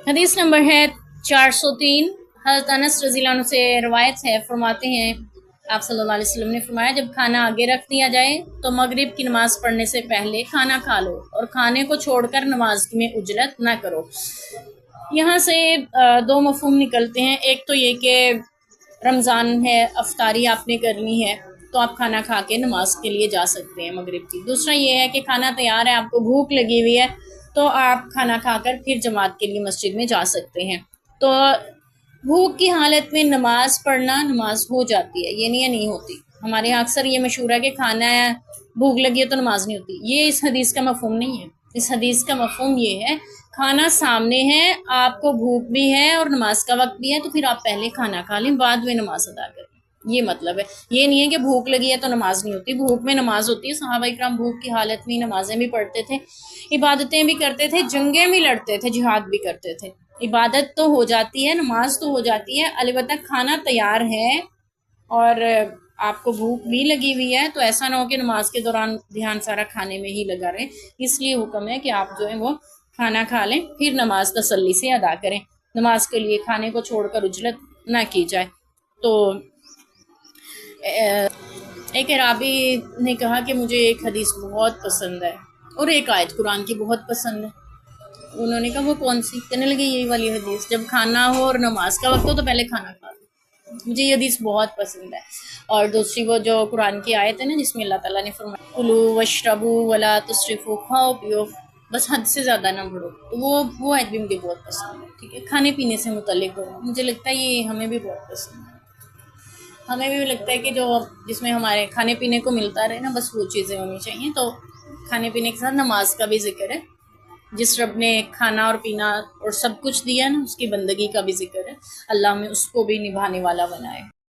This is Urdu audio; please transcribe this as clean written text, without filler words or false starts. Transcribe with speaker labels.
Speaker 1: حدیث نمبر ہے 403۔ حضرت انس رضی اللہ عنہ سے روایت ہے، فرماتے ہیں آپ صلی اللہ علیہ وسلم نے فرمایا جب کھانا آگے رکھ دیا جائے تو مغرب کی نماز پڑھنے سے پہلے کھانا کھا لو اور کھانے کو چھوڑ کر نماز میں اجلت نہ کرو۔ یہاں سے دو مفہوم نکلتے ہیں۔ ایک تو یہ کہ رمضان ہے، افطاری آپ نے کرنی ہے تو آپ کھانا کھا کے نماز کے لیے جا سکتے ہیں مغرب کی۔ دوسرا یہ ہے کہ کھانا تیار ہے، آپ کو بھوک لگی ہوئی ہے تو آپ کھانا کھا کر پھر جماعت کے لیے مسجد میں جا سکتے ہیں۔ تو بھوک کی حالت میں نماز پڑھنا نماز ہو جاتی ہے، یہ نہیں ہوتی۔ ہمارے یہاں اکثر یہ مشہور ہے کہ کھانا ہے، بھوک لگی ہے تو نماز نہیں ہوتی۔ یہ اس حدیث کا مفہوم نہیں ہے۔ اس حدیث کا مفہوم یہ ہے کھانا سامنے ہے، آپ کو بھوک بھی ہے اور نماز کا وقت بھی ہے تو پھر آپ پہلے کھانا کھا لیں، بعد میں نماز ادا کریں۔ یہ مطلب ہے، یہ نہیں ہے کہ بھوک لگی ہے تو نماز نہیں ہوتی۔ بھوک میں نماز ہوتی ہے۔ صحابہ اکرام بھوک کی حالت میں نمازیں بھی پڑھتے تھے، عبادتیں بھی کرتے تھے، جنگیں بھی لڑتے تھے، جہاد بھی کرتے تھے۔ عبادت تو ہو جاتی ہے، نماز تو ہو جاتی ہے، البتہ کھانا تیار ہے اور آپ کو بھوک بھی لگی ہوئی ہے تو ایسا نہ ہو کہ نماز کے دوران دھیان سارا کھانے میں ہی لگا رہے۔ اس لیے حکم ہے کہ آپ جو ہے وہ کھانا کھا لیں، پھر نماز تسلی سے ادا کریں۔ نماز کے لیے کھانے کو چھوڑ کر عجلت نہ کی جائے۔ تو ایک عرابی نے کہا کہ مجھے ایک حدیث بہت پسند ہے اور ایک آیت قرآن کی بہت پسند ہے۔ انہوں نے کہا وہ کون سی؟ کہنے لگے یہی والی حدیث، جب کھانا ہو اور نماز کا وقت ہو تو پہلے کھانا کھا لو۔ مجھے یہ حدیث بہت پسند ہے۔ اور دوسری وہ جو قرآن کی آیت ہے نا جس میں اللہ تعالیٰ نے فرمایا کلوا واشربوا ولا تسرفوا، کھاؤ پیو بس حد سے زیادہ نہ بڑھو، تو وہ آیت بھی مجھے بہت پسند ہے۔ ٹھیک ہے، کھانے پینے سے متعلق مجھے لگتا ہے یہ ہمیں بھی بہت پسند ہے۔ ہمیں بھی لگتا ہے کہ جو جس میں ہمارے کھانے پینے کو ملتا رہے نا، بس وہ چیزیں ہونی چاہیے۔ تو کھانے پینے کے ساتھ نماز کا بھی ذکر ہے۔ جس رب نے کھانا اور پینا اور سب کچھ دیا نا، اس کی بندگی کا بھی ذکر ہے۔ اللہ ہمیں اس کو بھی نبھانے والا بنائے۔